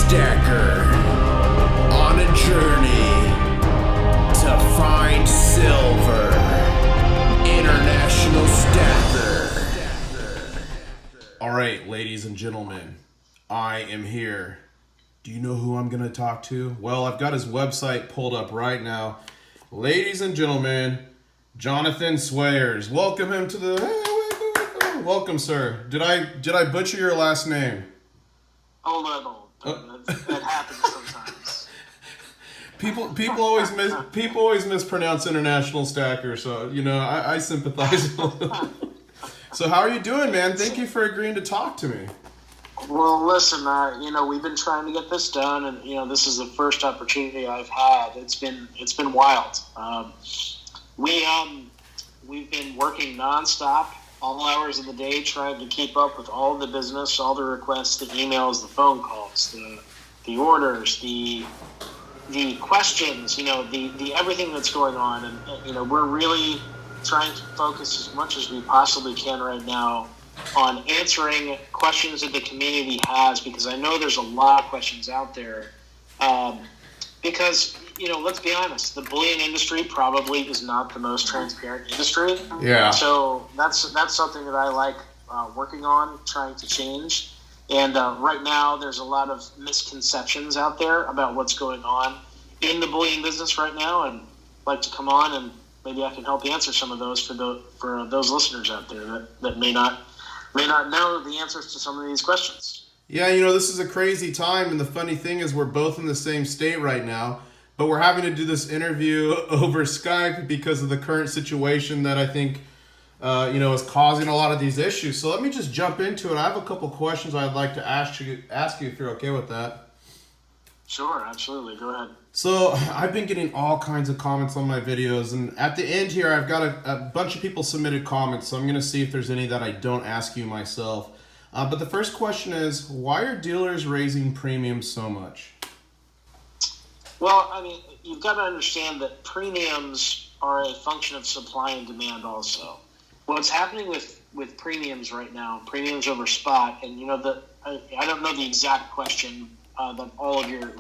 stacker on a journey to find silver. International stacker. All right, ladies and gentlemen, I am here. Do you know who I'm going to talk to? Well, I've got his website pulled up right now. Ladies and gentlemen, Jonathan Swayers. Welcome him to the... Welcome, sir. Did I butcher your last name? A little. That happens sometimes. People always mispronounce international stacker, so I sympathize. So how are you doing, man? Thank you for agreeing to talk to me. Well, listen, we've been trying to get this done, and this is the first opportunity I've had. It's been wild. We've been working nonstop, all hours of the day, trying to keep up with all the business, all the requests, the emails, the phone calls, the orders, the questions, the everything that's going on, and we're really trying to focus as much as we possibly can right now on answering questions that the community has, because I know there's a lot of questions out there. Because, let's be honest, the bullion industry probably is not the most transparent industry. Yeah. So that's something that I like working on, trying to change. And right now, there's a lot of misconceptions out there about what's going on in the bullion business right now, and I'd like to come on and maybe I can help answer some of those for those listeners out there that may not know the answers to some of these questions. Yeah, this is a crazy time, and the funny thing is we're both in the same state right now, but we're having to do this interview over Skype because of the current situation that I think, is causing a lot of these issues. So let me just jump into it. I have a couple questions I'd like to ask you if you're okay with that. Sure, absolutely. Go ahead. So I've been getting all kinds of comments on my videos, and at the end here, I've got a bunch of people submitted comments, so I'm going to see if there's any that I don't ask you myself. But the first question is, why are dealers raising premiums so much? Well, you've got to understand that premiums are a function of supply and demand also. What's happening with premiums right now, premiums over spot, and I don't know the exact question that all of your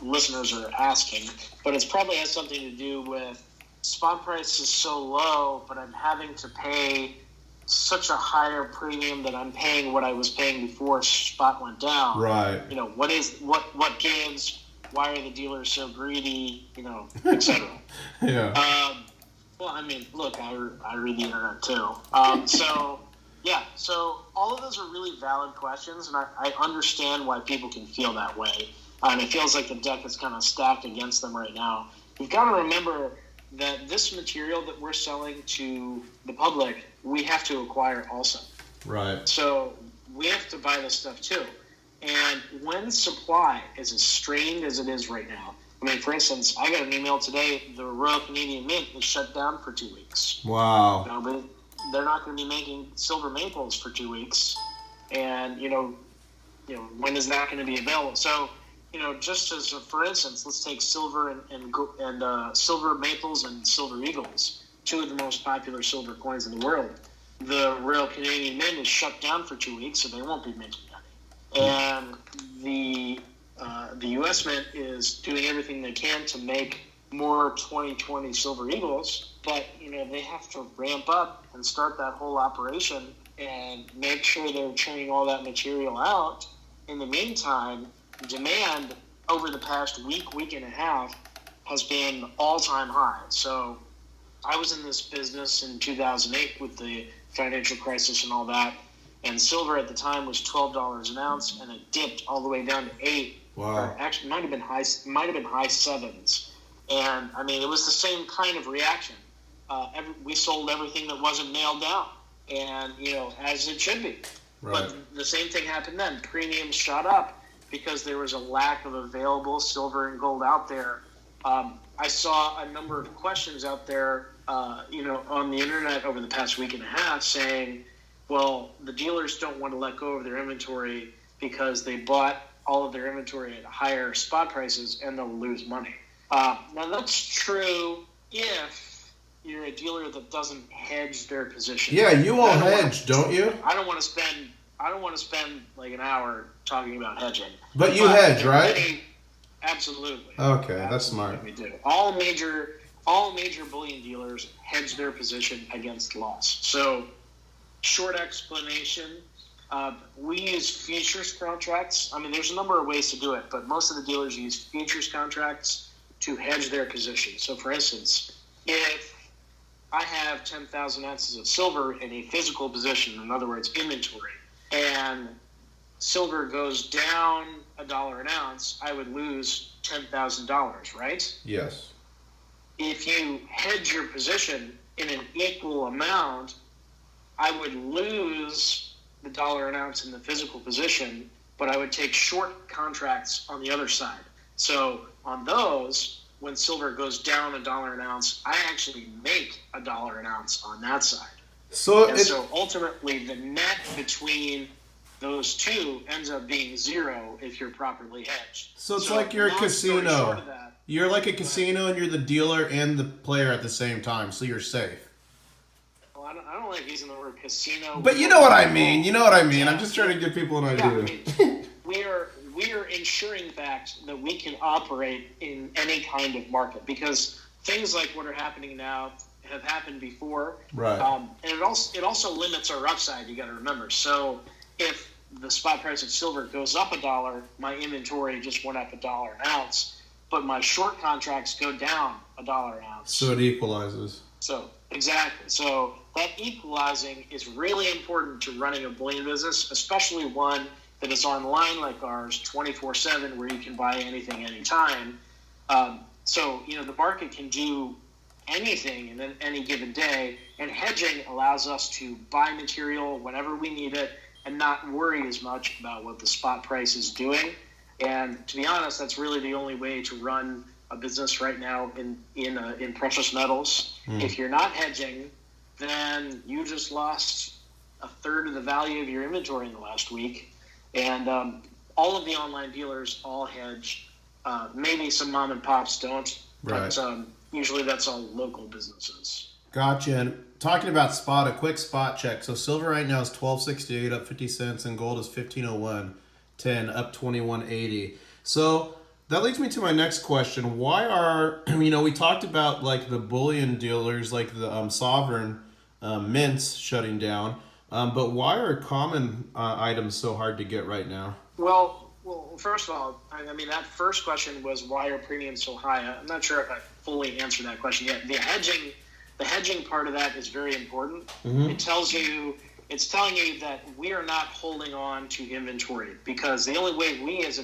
listeners are asking, but it probably has something to do with spot price is so low, but I'm having to pay such a higher premium that I'm paying what I was paying before spot went down. Right. What gives? Why are the dealers so greedy? Etc. Yeah. Look, I read the internet too. So all of those are really valid questions, and I understand why people can feel that way. And it feels like the deck is kind of stacked against them right now. You've got to remember that this material that we're selling to the public, we have to acquire also. Right. So we have to buy this stuff too. And when supply is as strained as it is right now, for instance, I got an email today, the Royal Canadian Mint is shut down for 2 weeks. Wow. But they're not going to be making silver maples for 2 weeks. And, when is that going to be available? So, just as for instance, let's take silver and silver maples and silver eagles, two of the most popular silver coins in the world. The Royal Canadian Mint is shut down for 2 weeks, so they won't be making money. And the U.S. Mint is doing everything they can to make more 2020 silver eagles, but they have to ramp up and start that whole operation and make sure they're churning all that material out. In the meantime, demand over the past week and a half has been all-time high. So I was in this business in 2008 with the financial crisis and all that, and silver at the time was $12 an ounce, and it dipped all the way down to $8. Wow. Or actually, might have been high sevens. And it was the same kind of reaction. We sold everything that wasn't nailed down, and as it should be. Right. But the same thing happened then. Premiums shot up because there was a lack of available silver and gold out there. I saw a number of questions out there, on the internet over the past week and a half saying, well, the dealers don't want to let go of their inventory because they bought all of their inventory at higher spot prices and they'll lose money. Now, that's true if a dealer that doesn't hedge their position. Yeah, you all hedge, don't you? I don't want to spend I don't want to spend like an hour talking about hedging. But you hedge, right? Absolutely. Okay, that's smart. We do. All major bullion dealers hedge their position against loss. So, short explanation. We use futures contracts. I mean, there's a number of ways to do it, but most of the dealers use futures contracts to hedge their position. So, for instance, if I have 10,000 ounces of silver in a physical position, in other words, inventory, and silver goes down $1 an ounce, I would lose $10,000, right? Yes. If you hedge your position in an equal amount, I would lose the $1 an ounce in the physical position, but I would take short contracts on the other side. So on those, when silver goes down $1 an ounce, I actually make $1 an ounce on that side. So ultimately, the net between those two ends up being zero if you're properly hedged. So it's like you're a casino. You're like a casino, and you're the dealer and the player at the same time, so you're safe. Well, I don't like using the word casino. But you know what I mean. You know what I mean. I'm just trying to give people an idea. I mean, we are ensuring the fact that we can operate in any kind of market, because things like what are happening now have happened before. Right. And it also limits our upside. You got to remember. So if the spot price of silver goes up $1, my inventory just went up $1 an ounce, but my short contracts go down $1 an ounce. So it equalizes. So exactly. So that equalizing is really important to running a bullion business, especially one that is online like ours, 24/7, where you can buy anything anytime. So the market can do anything in any given day, and hedging allows us to buy material whenever we need it and not worry as much about what the spot price is doing. And to be honest, that's really the only way to run a business right now in precious metals. If you're not hedging, then you just lost a third of the value of your inventory in the last week. And all of the online dealers all hedge. Maybe some mom and pops don't, but usually that's all local businesses. Gotcha. And talking about spot, a quick spot check. So silver right now is $12.68, up 50 cents, and gold is $15.01.10, up 21.80. So that leads me to my next question. Why are, we talked about like the bullion dealers, like the sovereign mints shutting down, but why are common items so hard to get right now? Well, first of all, I mean, that first question was why are premiums so high? I'm not sure if I fully answered that question yet. The hedging part of that is very important. Mm-hmm. It's telling you that we are not holding on to inventory, because the only way we as a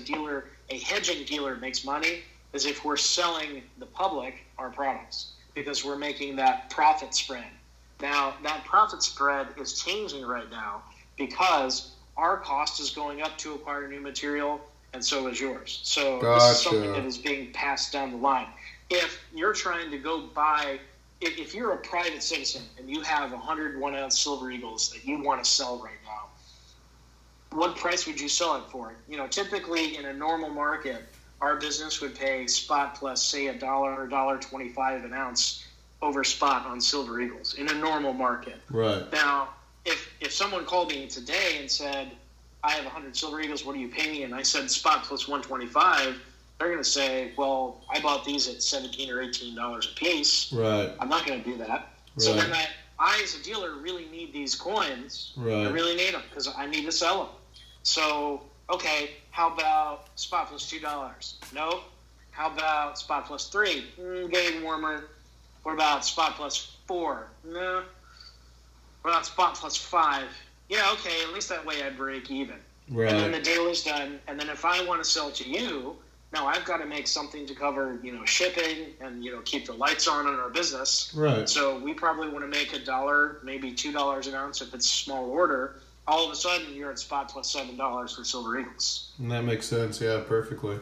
hedging dealer makes money is if we're selling the public our products, because we're making that profit spread. Now, that profit spread is changing right now because our cost is going up to acquire new material, and so is yours. So This is something that is being passed down the line. If you're trying to go buy, if you're a private citizen and you have 101 ounce silver eagles that you want to sell right now, what price would you sell it for? Typically in a normal market, our business would pay spot plus, say, $1 or $1.25 an ounce over spot on silver eagles in a normal market. Right. Now, if someone called me today and said, I have 100 silver eagles, what do you pay me? And I said spot plus 125, they're going to say, well, I bought these at $17 or $18 a piece. Right. I'm not going to do that. Right. So then I, as a dealer, really need these coins. Right. I really need them because I need to sell them. So, okay, how about spot plus $2? No. How about spot plus 3? Getting warmer. What about spot plus 4? No. What about spot plus 5? Yeah, okay, at least that way I break even. Right. And then the deal is done. And then if I want to sell to you, now I've got to make something to cover, shipping and, keep the lights on in our business. Right. So we probably want to make $1, maybe $2 an ounce if it's a small order. All of a sudden, you're at spot plus $7 for silver eagles. And that makes sense. Yeah, perfectly.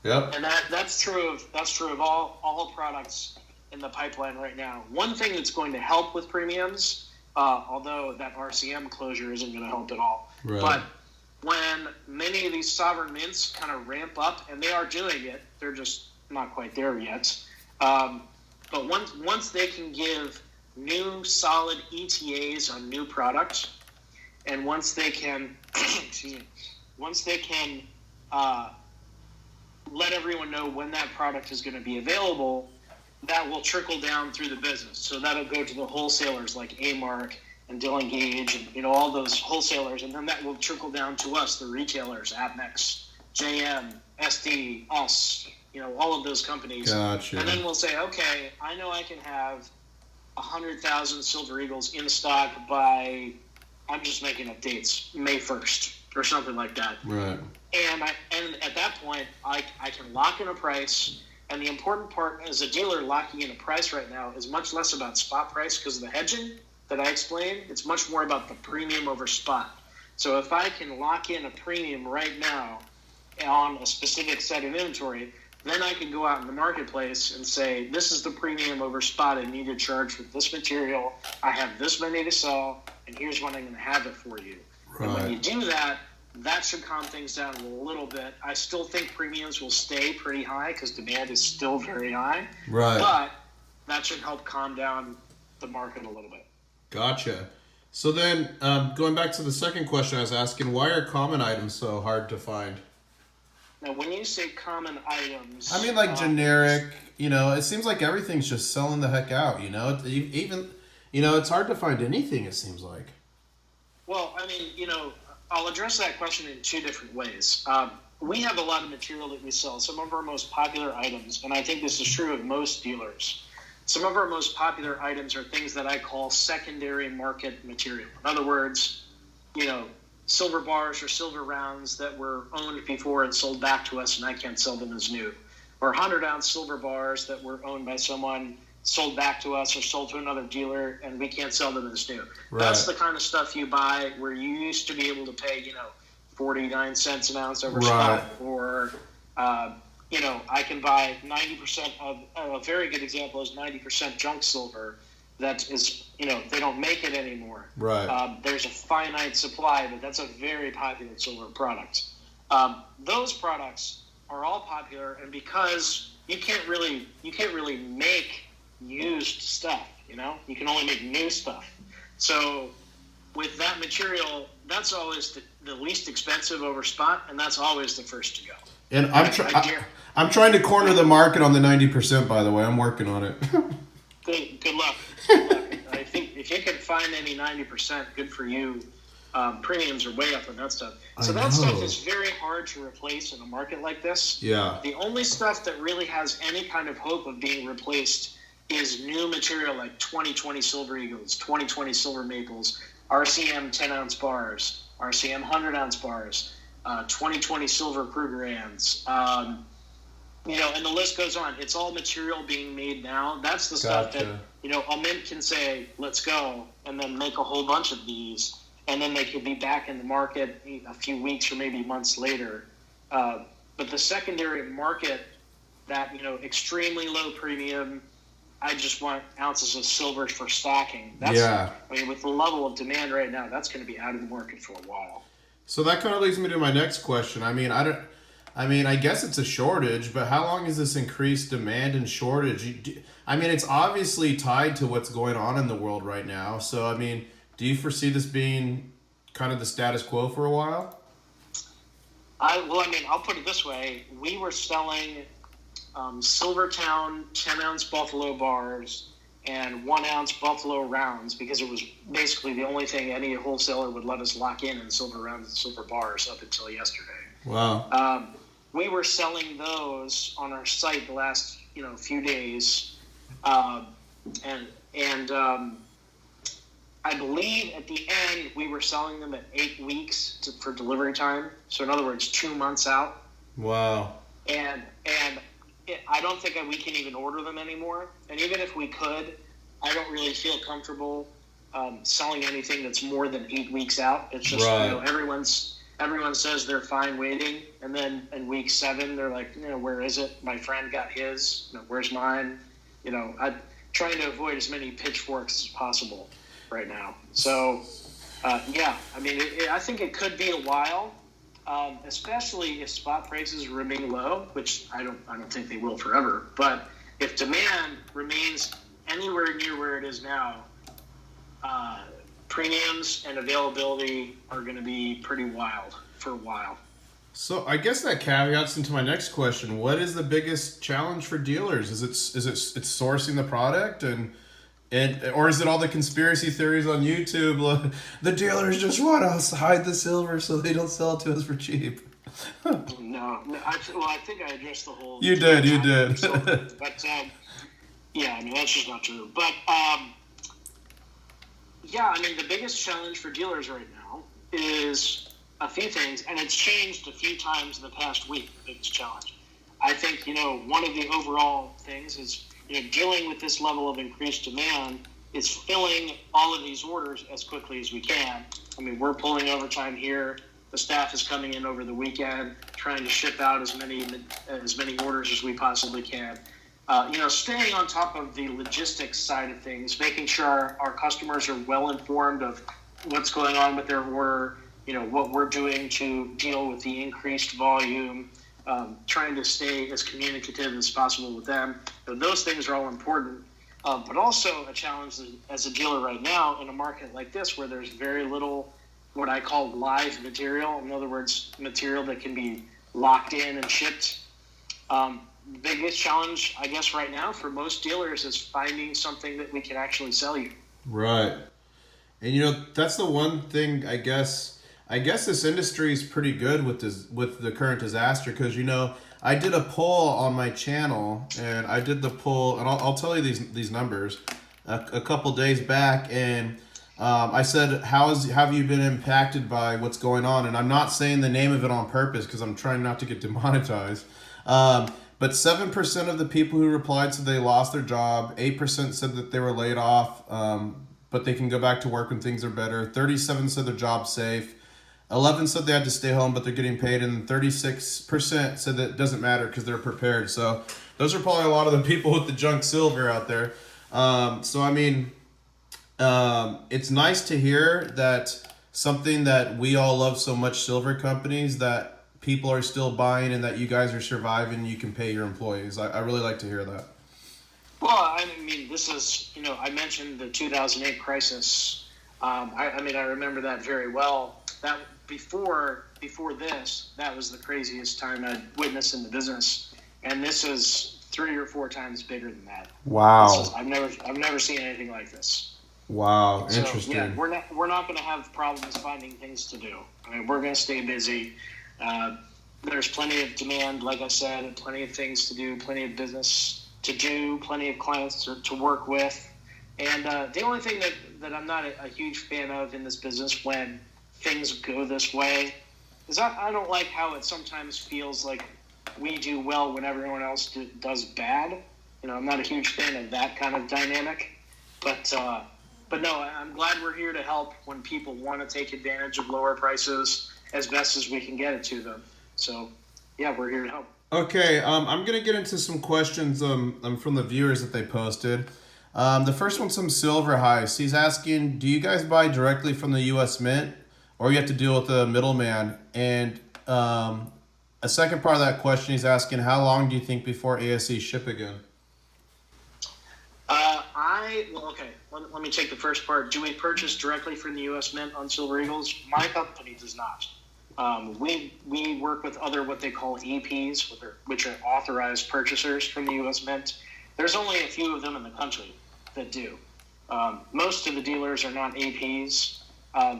Yep. And that's true of all products in the pipeline right now. One thing that's going to help with premiums, although that RCM closure isn't going to help at all, right. But when many of these sovereign mints kind of ramp up, and they are doing it, they're just not quite there yet. But once they can give new solid ETAs on new products, and once they can, excuse me, once they can let everyone know when that product is going to be available, that will trickle down through the business. So that'll go to the wholesalers like Amark and Dylan Gage and all those wholesalers, and then that will trickle down to us, the retailers, AppNext, JM, SD, us, all of those companies. Gotcha. And then we'll say, okay, I know I can have 100,000 Silver Eagles in stock by, I'm just making up dates, May 1st or something like that. Right. And at that point, I can lock in a price. And the important part as a dealer locking in a price right now is much less about spot price because of the hedging that I explained. It's much more about the premium over spot. So if I can lock in a premium right now on a specific set of inventory, then I can go out in the marketplace and say, this is the premium over spot I need to charge for this material. I have this many to sell, and here's when I'm going to have it for you. Right. And when you do that, that should calm things down a little bit. I still think premiums will stay pretty high because demand is still very high. Right. But that should help calm down the market a little bit. Gotcha. So then, going back to the second question I was asking, why are common items so hard to find? Now, when you say common items... I mean, like generic, it seems like everything's just selling the heck out, Even, it's hard to find anything, it seems like. Well, I mean, I'll address that question in two different ways. We have a lot of material that we sell. Some of our most popular items, and I think this is true of most dealers, some of our most popular items are things that I call secondary market material. In other words, silver bars or silver rounds that were owned before and sold back to us, and I can't sell them as new. Or 100-ounce silver bars that were owned by someone, sold back to us or sold to another dealer, and we can't sell them as new. Right. That's the kind of stuff you buy where you used to be able to pay, 49 cents an ounce over spot. Or, I can buy 90% of, a very good example is 90% junk silver that is, they don't make it anymore. Right. There's a finite supply, but that's a very popular silver product. Those products are all popular, and because you can't really make used stuff, you can only make new stuff. So with that material, that's always the least expensive over spot, and that's always the first to go. And I'm trying to corner the market on the 90%, by the way. I'm working on it. Good luck. I think if you can find any 90%, good for you. Premiums are way up on that stuff. So that stuff is very hard to replace in a market like this. Yeah. The only stuff that really has any kind of hope of being replaced is new material like 2020 Silver Eagles, 2020 Silver Maples, RCM 10-ounce bars, RCM 100-ounce bars, 2020 Silver Krugerrands, and the list goes on. It's all material being made now. That's the stuff that, a mint can say, let's go, and then make a whole bunch of these, and then they could be back in the market a few weeks or maybe months later. But the secondary market, that, extremely low premium, I just want ounces of silver for stocking. With the level of demand right now, that's going to be out of the market for a while. So that kind of leads me to my next question. I guess it's a shortage, but how long is this increased demand and shortage? It's obviously tied to what's going on in the world right now. So, do you foresee this being kind of the status quo for a while? I'll put it this way. We were selling Silvertown 10-ounce Buffalo bars and 1-ounce Buffalo rounds because it was basically the only thing any wholesaler would let us lock in silver rounds and silver bars up until yesterday. Wow. We were selling those on our site the last few days, and I believe at the end we were selling them at 8 weeks for delivery time. So in other words, 2 months out. Wow. And I don't think we can even order them anymore. And even if we could, I don't really feel comfortable selling anything that's more than 8 weeks out. It's just everyone says they're fine waiting, and then in week 7 they're like, where is it? My friend got his. Where's mine? I'm trying to avoid as many pitchforks as possible right now. So, I think it could be a while. Especially if spot prices remain low, which I don't think they will forever. But if demand remains anywhere near where it is now, premiums and availability are going to be pretty wild for a while. So I guess that caveats into my next question. What is the biggest challenge for dealers? Is it's sourcing the product and or is it all the conspiracy theories on YouTube? Like, the dealers just want us to hide the silver so they don't sell it to us for cheap. No, I think I addressed the whole. You did. But yeah, I mean that's just not true. But yeah, I mean the biggest challenge for dealers right now is a few things, and it's changed a few times in the past week. The biggest challenge, I think, one of the overall things is dealing with this level of increased demand is filling all of these orders as quickly as we can. I mean, we're pulling overtime here. The staff is coming in over the weekend, trying to ship out as many orders as we possibly can. Staying on top of the logistics side of things, making sure our customers are well informed of what's going on with their order, what we're doing to deal with the increased volume, trying to stay as communicative as possible with them. Those things are all important. But also a challenge as a dealer right now in a market like this where there's very little what I call live material. In other words, material that can be locked in and shipped. Biggest challenge, I guess, right now for most dealers is finding something that we can actually sell you. Right. And that's the one thing I guess this industry is pretty good with the current disaster because I did a poll on my channel and I did the poll and I'll tell you these numbers a couple days back and I said have you been impacted by what's going on, and I'm not saying the name of it on purpose because I'm trying not to get demonetized. But 7% of the people who replied said they lost their job. 8% said that they were laid off, but they can go back to work when things are better. 37 said their job's safe. 11 said they had to stay home, but they're getting paid. And 36% said that it doesn't matter because they're prepared. So those are probably a lot of the people with the junk silver out there. So, I mean, it's nice to hear that something that we all love so much, silver companies, that people are still buying and that you guys are surviving, you can pay your employees. I really like to hear that. Well, I mean, this is, I mentioned the 2008 crisis. I remember that very well. That before this, that was the craziest time I'd witnessed in the business. And this is 3 or 4 times bigger than that. Wow. I've never seen anything like this. Wow, so, interesting. Yeah, we're not going to have problems finding things to do. I mean, we're going to stay busy. There's plenty of demand, like I said, and plenty of things to do, plenty of business to do, plenty of clients to work with. And the only thing that I'm not a huge fan of in this business when things go this way is I don't like how it sometimes feels like we do well when everyone else does bad. I'm not a huge fan of that kind of dynamic. But no, I'm glad we're here to help when people want to take advantage of lower prices as best as we can get it to them. So, yeah, we're here to help. Okay, I'm going to get into some questions from the viewers that they posted. The first one's from Silver Heist. He's asking, do you guys buy directly from the U.S. Mint or you have to deal with a middleman? And a second part of that question, he's asking, how long do you think before ASE ship again? Okay, let me take the first part. Do we purchase directly from the U.S. Mint on Silver Eagles? My company does not. We work with other what they call APs, which are authorized purchasers from the U.S. Mint. There's only a few of them in the country that do. Most of the dealers are not APs,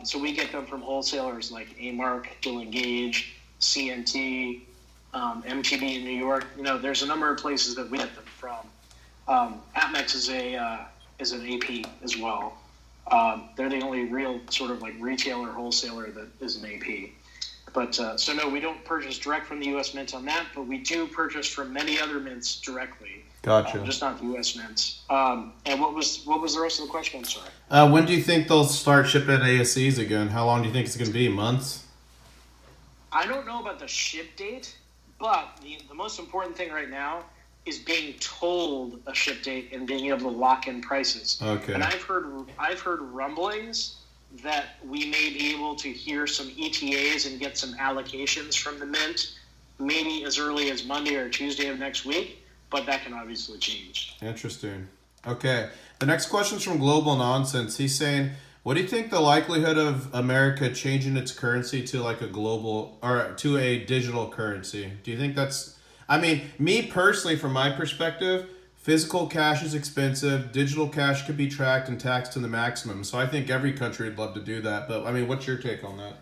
so we get them from wholesalers like A-Mark, Dill & Gage, CNT, MTB in New York. There's a number of places that we get them from. Atmex is an AP as well. They're the only real sort of like retailer wholesaler that is an AP. But so no, we don't purchase direct from the U.S. Mint on that, but we do purchase from many other mints directly. Gotcha. Just not the U.S. Mint. And what was the rest of the question? I'm sorry. When do you think they'll start shipping ASCs again? How long do you think it's going to be? Months? I don't know about the ship date, but the most important thing right now is being told a ship date and being able to lock in prices. Okay. And I've heard rumblings that we may be able to hear some ETAs and get some allocations from the Mint, maybe as early as Monday or Tuesday of next week, but that can obviously change. Interesting. Okay. The next question is from Global Nonsense. He's saying, What do you think the likelihood of America changing its currency to like a global or to a digital currency? Do you think that's, I mean, me personally, from my perspective, physical cash is expensive. Digital cash could be tracked and taxed to the maximum. So I think every country would love to do that. But I mean, what's your take on that?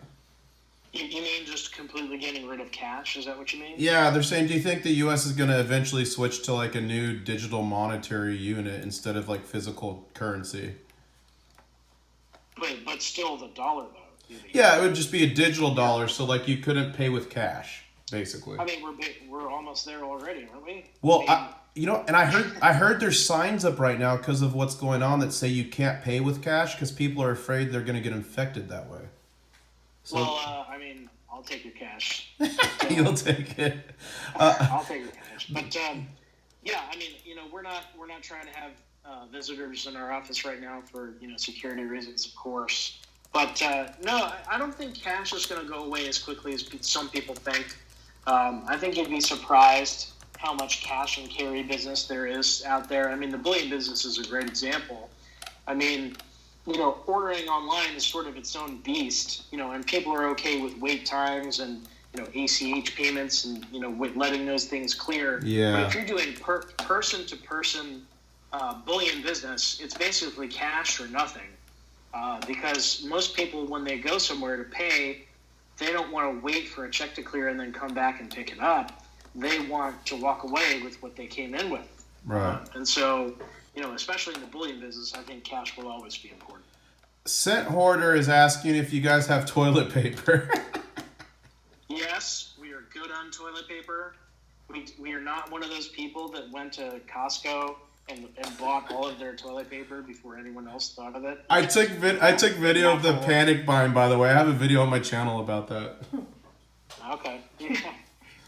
You mean just completely getting rid of cash? Is that what you mean? Yeah, they're saying, do you think the U.S. is going to eventually switch to like a new digital monetary unit instead of like physical currency? But still the dollar, though. Yeah, it would just be a digital dollar, so like you couldn't pay with cash, basically. I mean, we're almost there already, aren't we? Well, I mean, and I heard there's signs up right now because of what's going on that say you can't pay with cash because people are afraid they're going to get infected that way. So, I mean, I'll take your cash. You'll take it. I'll take your cash. But yeah, I mean, we're not trying to have visitors in our office right now for security reasons, of course. But no, I don't think cash is going to go away as quickly as some people think. I think you'd be surprised how much cash and carry business there is out there. I mean, the Bullion business is a great example. I mean, ordering online is sort of its own beast, and people are okay with wait times and, ACH payments and, with letting those things clear. Yeah. But if you're doing person-to-person bullion business, it's basically cash or nothing. Because most people, when they go somewhere to pay, they don't want to wait for a check to clear and then come back and pick it up. They want to walk away with what they came in with. Right. And so, especially in the bullion business, I think cash will always be important. Scent Hoarder is asking if you guys have toilet paper. Yes, we are good on toilet paper. We are not one of those people that went to Costco and bought all of their toilet paper before anyone else thought of it. I took video of the panic buying, by the way. I have a video on my channel about that. Okay.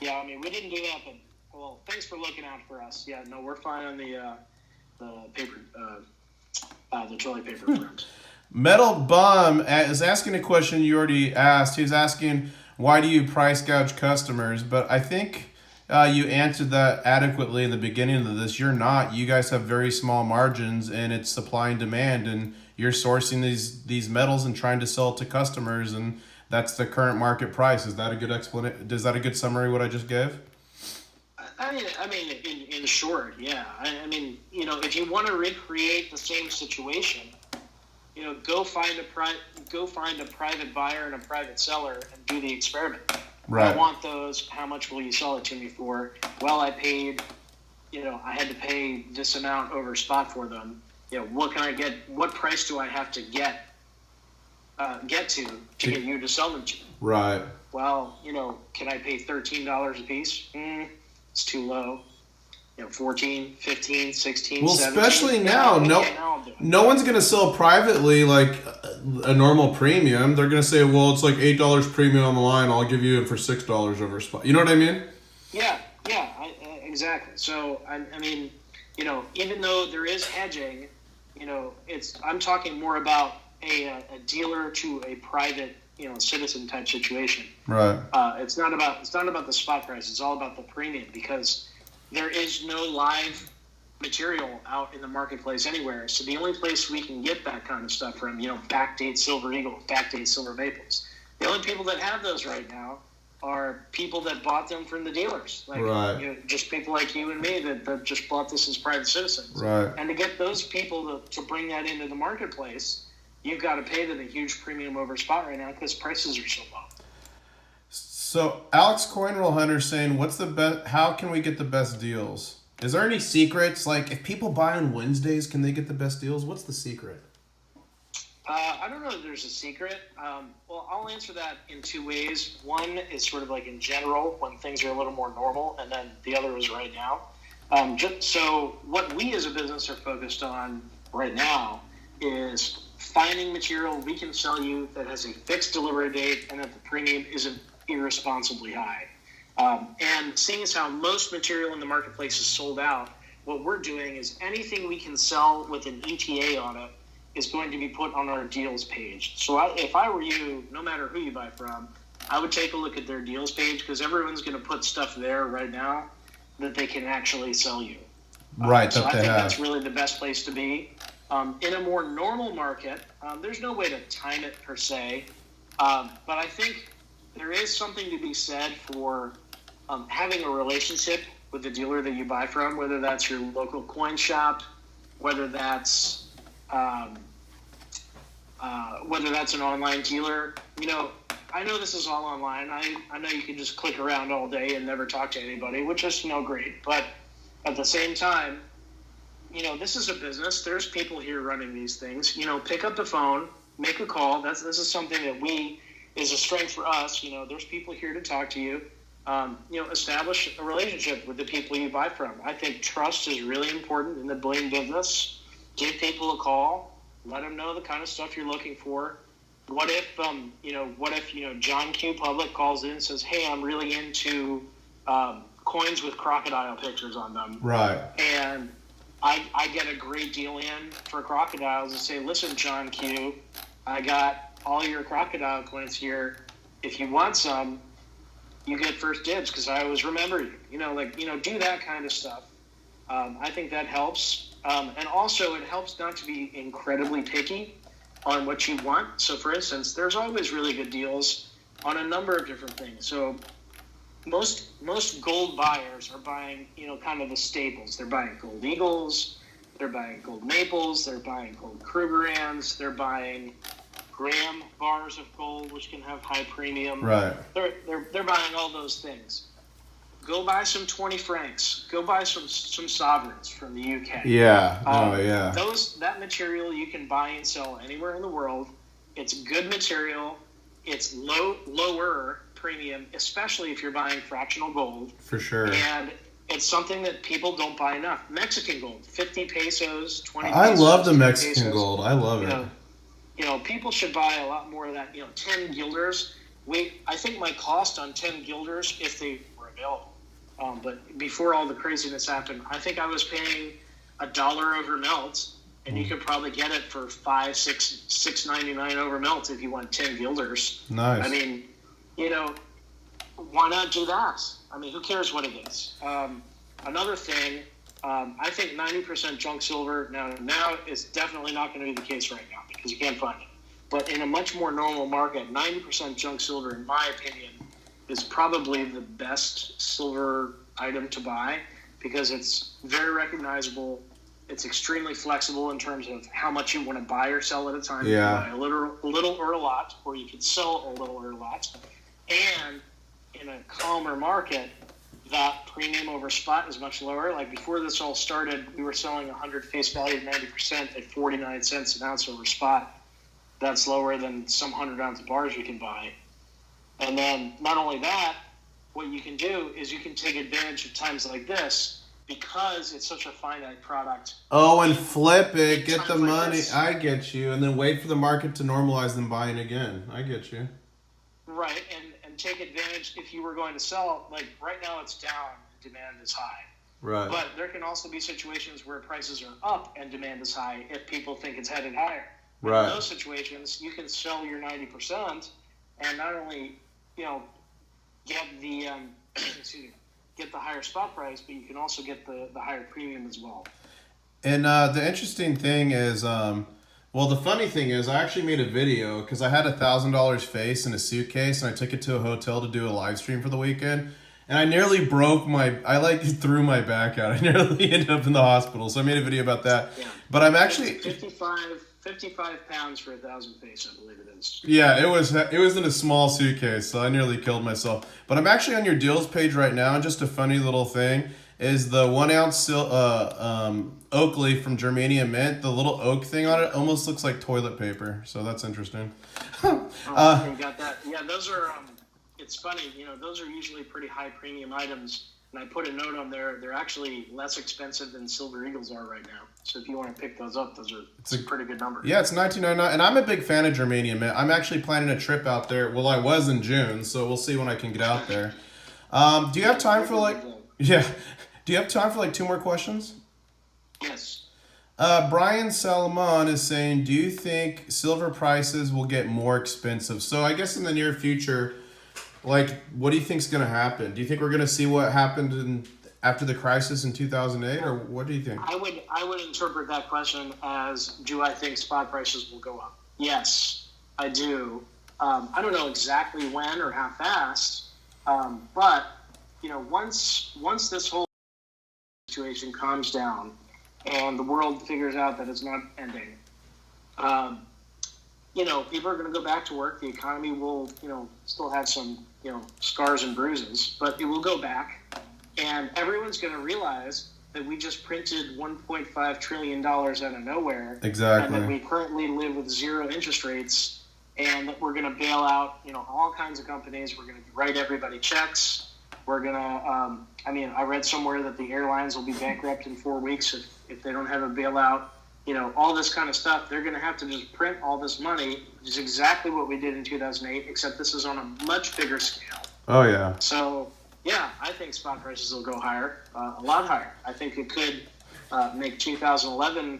Yeah, I mean, we didn't do that, but, well, thanks for looking out for us. Yeah, no, we're fine on the paper, the toilet paper front. Metal Bum is asking a question you already asked. He's asking, why do you price gouge customers? But I think you answered that adequately in the beginning of this. You're not. You guys have very small margins, and it's supply and demand, and you're sourcing these metals and trying to sell it to customers, and that's the current market price. Is that a good explanation? Is that a good summary what I just gave? I mean, in short, yeah. I mean, if you want to recreate the same situation, go find a private buyer and a private seller and do the experiment. Right. I want those. How much will you sell it to me for? Well, I paid. I had to pay this amount over spot for them. What can I get? What price do I have to get to get you to sell them to me? Right. Well, can I pay $13 a piece? It's too low. 14, 15, 16, well, 17. especially now, no one's going to sell privately like a normal premium. They're going to say, well, it's like $8 premium on the line. I'll give you it for $6 over spot. You know what I mean? Yeah, exactly. So, I mean, even though there is hedging, I'm talking more about a dealer to a private, citizen type situation. Right. It's not about the spot price. It's all about the premium because there is no live material out in the marketplace anywhere. So the only place we can get that kind of stuff from, backdate Silver Eagle, backdate Silver Maples. The only people that have those right now are people that bought them from the dealers. Like, right. Just people like you and me that just bought this as private citizens. Right. And to get those people to bring that into the marketplace, you've got to pay them a huge premium over spot right now because prices are so low. So Alex Coinroll Hunter saying, "What's the best? How can we get the best deals? Is there any secrets? Like, if people buy on Wednesdays, can they get the best deals? What's the secret?" I don't know if there's a secret. Well, I'll answer that in two ways. One is sort of like in general when things are a little more normal, and then the other is right now. So what we as a business are focused on right now is finding material we can sell you that has a fixed delivery date and that the premium isn't irresponsibly high. And seeing as how most material in the marketplace is sold out, what we're doing is anything we can sell with an ETA on it is going to be put on our deals page. So if I were you, no matter who you buy from, I would take a look at their deals page because everyone's going to put stuff there right now that they can actually sell you. Right. So I think that's really the best place to be. In a more normal market, there's no way to time it per se, but I think there is something to be said for having a relationship with the dealer that you buy from, whether that's your local coin shop, whether that's an online dealer. I know this is all online. I know you can just click around all day and never talk to anybody, which is great. But at the same time, this is a business. There's people here running these things. Pick up the phone, make a call. This is something that is a strength for us. There's people here to talk to you. Establish a relationship with the people you buy from. I think trust is really important in the bullion business. Give people a call. Let them know the kind of stuff you're looking for. What if John Q. Public calls in and says, "Hey, I'm really into coins with crocodile pictures on them." Right. And I get a great deal in for crocodiles and say, "Listen, John Q, I got all your crocodile coins here. If you want some, you get first dibs because I always remember you." Do that kind of stuff. I think that helps. And also it helps not to be incredibly picky on what you want. So for instance, there's always really good deals on a number of different things. So most gold buyers are buying, kind of the staples. They're buying gold eagles, they're buying gold maples, they're buying gold Krugerrands, they're buying gram bars of gold, which can have high premium. Right. They're buying all those things. Go buy some 20 francs. Go buy some sovereigns from the UK. Yeah. That material you can buy and sell anywhere in the world. It's good material. It's lower premium, especially if you're buying fractional gold. For sure. And it's something that people don't buy enough. Mexican gold, 50 pesos, 20 pesos. I love the Mexican pesos. gold. I love it. People should buy a lot more of that. 10 guilders. I think my cost on 10 guilders, if they were available. But before all the craziness happened, I think I was paying $1 over melt, and you could probably get it for $6.99 over melt if you want 10 guilders. Nice. I mean, why not do that? I mean, who cares what it is? Another thing, I think 90% junk silver now is definitely not going to be the case right now because you can't find it. But in a much more normal market, 90% junk silver, in my opinion, is probably the best silver item to buy because it's very recognizable. It's extremely flexible in terms of how much you want to buy or sell at a time. Yeah. You can buy a little or a lot, or you can sell a little or a lot. And in a calmer market, that premium over spot is much lower. Like before this all started, we were selling 100 face value 90% at 49 cents an ounce over spot. That's lower than some 100-ounce bars you can buy. And then not only that, what you can do is you can take advantage of times like this because it's such a finite product. Oh, and flip it, get the money. This. I get you. And then wait for the market to normalize and buying again. I get you. Right, and take advantage if you were going to sell. Like right now it's down, demand is high. Right. But there can also be situations where prices are up and demand is high if people think it's headed higher. Right. In those situations, you can sell your 90% and not only get the get the higher spot price, but you can also get the higher premium as well. And the interesting thing is, the funny thing is, I actually made a video because I had $1,000 face in a suitcase, and I took it to a hotel to do a live stream for the weekend, and I nearly threw my back out. I nearly ended up in the hospital, so I made a video about that. Yeah. But I'm actually 55 pounds for 1,000 face, I believe it is. Yeah, it was in a small suitcase, so I nearly killed myself. But I'm actually on your deals page right now, and just a funny little thing is the 1 ounce oak leaf from Germanium Mint. The little oak thing on it almost looks like toilet paper, so that's interesting. You got that. Yeah, those are. It's funny, those are usually pretty high premium items. And I put a note on there. They're actually less expensive than silver eagles are right now. So if you want to pick those up, it's a pretty good number. Yeah, it's $19.99, and I'm a big fan of Germanium Mint. I'm actually planning a trip out there. Well, I was in June, so we'll see when I can get out there. Do you have time for Do you have time for 2 more questions? Yes. Brian Salomon is saying, do you think silver prices will get more expensive? So I guess in the near future, what do you think is going to happen? Do you think we're going to see what happened in after the crisis in 2008, or what do you think? I would interpret that question as, do I think spot prices will go up? Yes, I do. I don't know exactly when or how fast, but once this whole situation calms down and the world figures out that it's not ending, people are going to go back to work. The economy will, still have some, scars and bruises, but it will go back. And everyone's going to realize that we just printed $1.5 trillion out of nowhere. Exactly. And that we currently live with zero interest rates, and that we're going to bail out, all kinds of companies. We're going to write everybody checks. We're going to, I read somewhere that the airlines will be bankrupt in 4 weeks if they don't have a bailout. All this kind of stuff. They're going to have to just print all this money, which is exactly what we did in 2008, except this is on a much bigger scale. Oh, yeah. So, yeah, I think spot prices will go higher, a lot higher. I think it could make 2011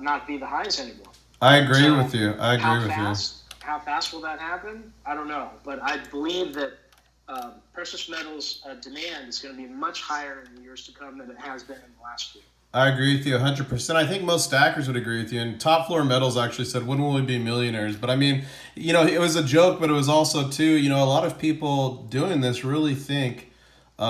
not be the highs anymore. I agree with you. How fast will that happen? I don't know. But I believe that precious metals demand is going to be much higher in the years to come than it has been in the last few. I agree with you 100%. I think most stackers would agree with you. And Top Floor Metals actually said, when will we be millionaires? But I mean, it was a joke, but it was also, too, a lot of people doing this really think, we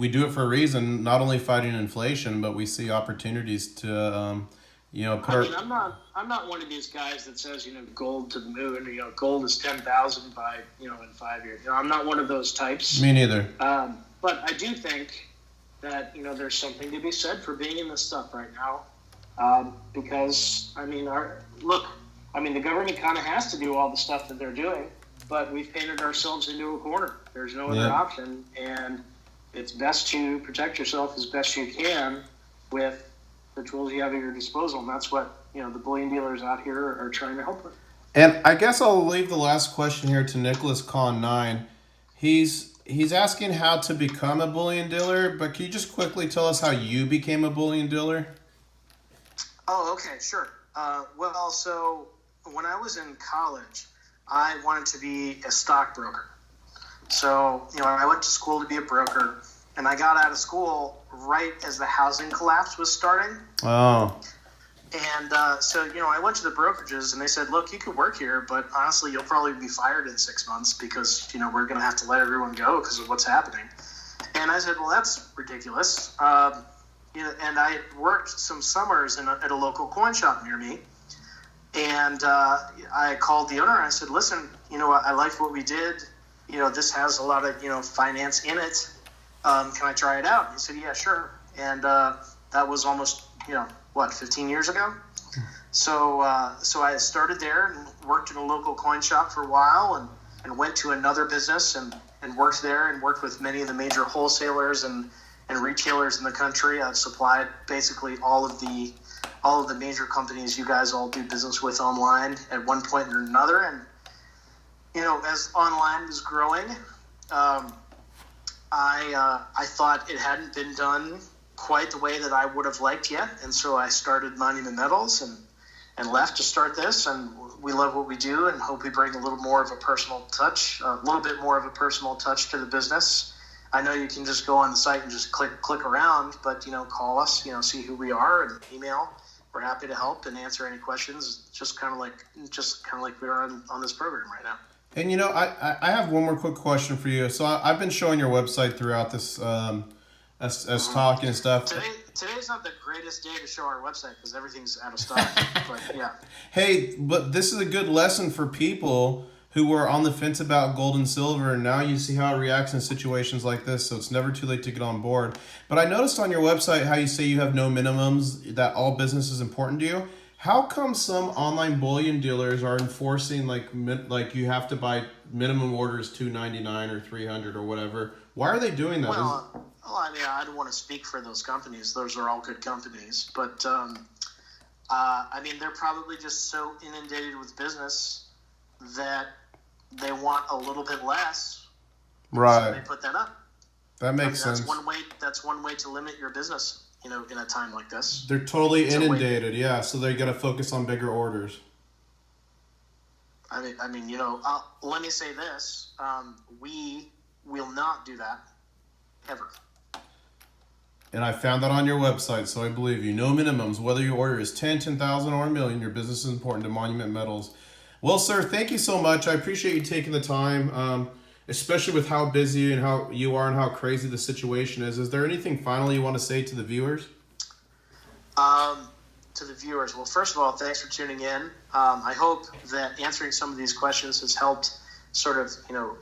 do it for a reason, not only fighting inflation, but we see opportunities to, I'm not one of these guys that says, gold to the moon, gold is 10,000 by, in 5 years. I'm not one of those types. Me neither. But I do think that, there's something to be said for being in this stuff right now. Because, the government kind of has to do all the stuff that they're doing, but we've painted ourselves into a corner. There's no other option, and it's best to protect yourself as best you can with the tools you have at your disposal, and that's what, the bullion dealers out here are trying to help with. And I guess I'll leave the last question here to Nicholas Con 9. He's asking how to become a bullion dealer, but can you just quickly tell us how you became a bullion dealer? Oh, okay, sure. So when I was in college, I wanted to be a stockbroker. So, I went to school to be a broker, and I got out of school right as the housing collapse was starting. Oh. And I went to the brokerages, and they said, look, you could work here, but honestly, you'll probably be fired in 6 months because, we're going to have to let everyone go because of what's happening. And I said, well, that's ridiculous. And I worked some summers at a local coin shop near me. And I called the owner, and I said, listen, I like what we did. This has a lot of, finance in it. Can I try it out? He said, yeah, sure. And that was almost, 15 years ago? So I started there and worked in a local coin shop for a while and went to another business and worked there and worked with many of the major wholesalers and retailers in the country. I've supplied basically all of the major companies you guys all do business with online at one point or another. And, as online was growing, I thought it hadn't been done quite the way that I would have liked yet. And so I started Monument Metals and left to start this. And we love what we do and hope we bring a little bit more of a personal touch to the business. I know you can just go on the site and just click around, but, call us, see who we are and email. We're happy to help and answer any questions, just kind of like we are on this program right now. And, I have one more quick question for you. So I've been showing your website throughout this, as talking and stuff. Today's not the greatest day to show our website because everything's out of stock. But yeah. Hey, but this is a good lesson for people who were on the fence about gold and silver, and now you see how it reacts in situations like this, so it's never too late to get on board. But I noticed on your website how you say you have no minimums, that all business is important to you. How come some online bullion dealers are enforcing like you have to buy minimum orders $299 or $300 or whatever? Why are they doing that? Well, I don't want to speak for those companies. Those are all good companies, but they're probably just so inundated with business that they want a little bit less. Right. So they put that up. That makes sense. That's one way to limit your business, in a time like this. They're totally inundated, yeah. So they got to focus on bigger orders. Let me say this: we will not do that ever. And I found that on your website, so I believe you. No minimums. Whether your order is 10, 10,000, or a million, your business is important to Monument Metals. Well, sir, thank you so much. I appreciate you taking the time, especially with how busy and how you are and how crazy the situation is. Is there anything final you want to say to the viewers? To the viewers, well, first of all, thanks for tuning in. I hope that answering some of these questions has helped sort of,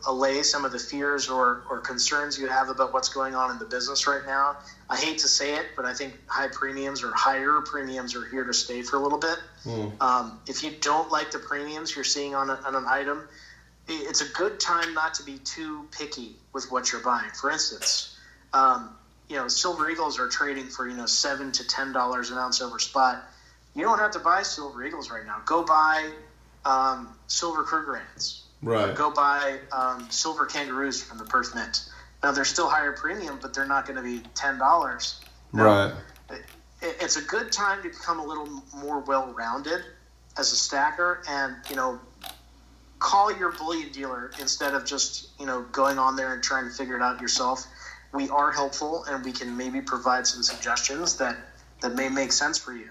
allay some of the fears or concerns you have about what's going on in the business right now. I hate to say it, but I think higher premiums are here to stay for a little bit. If you don't like the premiums you're seeing on an item, it's a good time not to be too picky with what you're buying. For instance, Silver Eagles are trading for, $7 to $10 an ounce over spot. You don't have to buy Silver Eagles right now. Go buy Silver Krugerrands. Right. Go buy Silver Kangaroos from the Perth Mint. Now, they're still higher premium, but they're not going to be $10. Right. It's a good time to become a little more well-rounded as a stacker and, call your bullion dealer instead of just, going on there and trying to figure it out yourself. We are helpful, and we can maybe provide some suggestions that may make sense for you.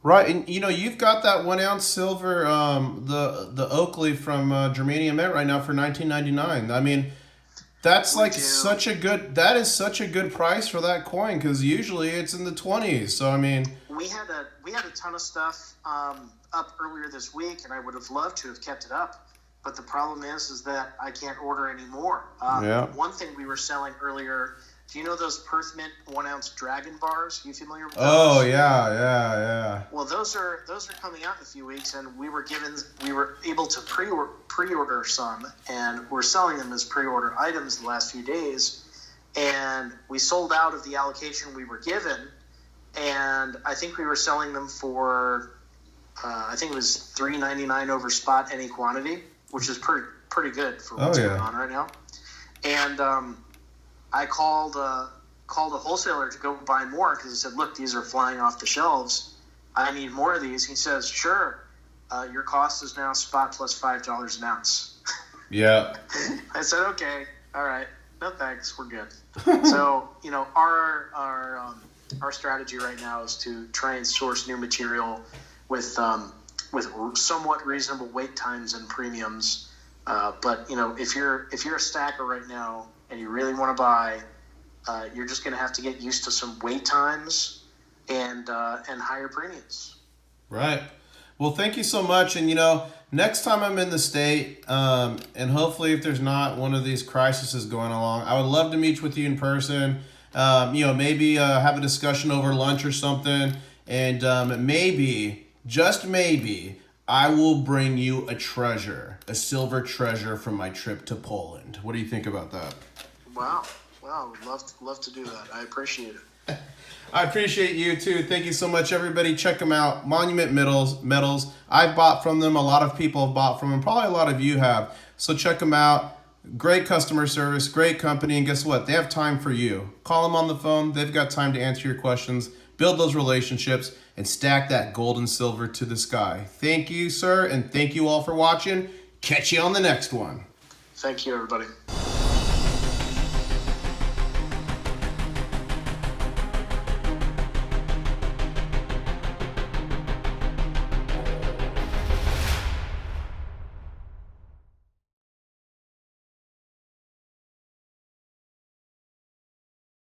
Right, and you've got that 1 ounce silver, the Oakley from Germanium Mint right now for $19.99. I mean, that's such a good price for that coin because usually it's in the 20s. So I mean, we had a ton of stuff up earlier this week, and I would have loved to have kept it up. But the problem is that I can't order anymore. One thing we were selling earlier. Do you know those Perth Mint 1 ounce Dragon bars? Are you familiar with those? Oh yeah. Well, those are coming out in a few weeks, and we were able to pre-order some, and we're selling them as pre-order items the last few days, and we sold out of the allocation we were given, and I think we were selling them for I think it was $3.99 over spot any quantity, which is pretty good for what's going on right now, and I called a wholesaler to go buy more because he said, look, these are flying off the shelves. I need more of these. He says, sure, your cost is now spot plus $5 an ounce. Yeah. I said, okay, all right. No thanks, we're good. So, our strategy right now is to try and source new material with somewhat reasonable wait times and premiums. But if you're a stacker right now, and you really want to buy, you're just going to have to get used to some wait times and higher premiums. Right. Well, thank you so much. And, next time I'm in the state, and hopefully if there's not one of these crises going along, I would love to meet with you in person, maybe have a discussion over lunch or something. And maybe, just maybe, I will bring you a silver treasure from my trip to Poland. What do you think about that? Wow. Would love to do that. I appreciate it. I appreciate you too. Thank you so much, everybody. Check them out. Monument Metals. I've bought from them. A lot of people have bought from them. Probably a lot of you have. So check them out. Great customer service, great company. And guess what? They have time for you. Call them on the phone. They've got time to answer your questions, build those relationships, and stack that gold and silver to the sky. Thank you, sir, and thank you all for watching. Catch you on the next one. Thank you, everybody.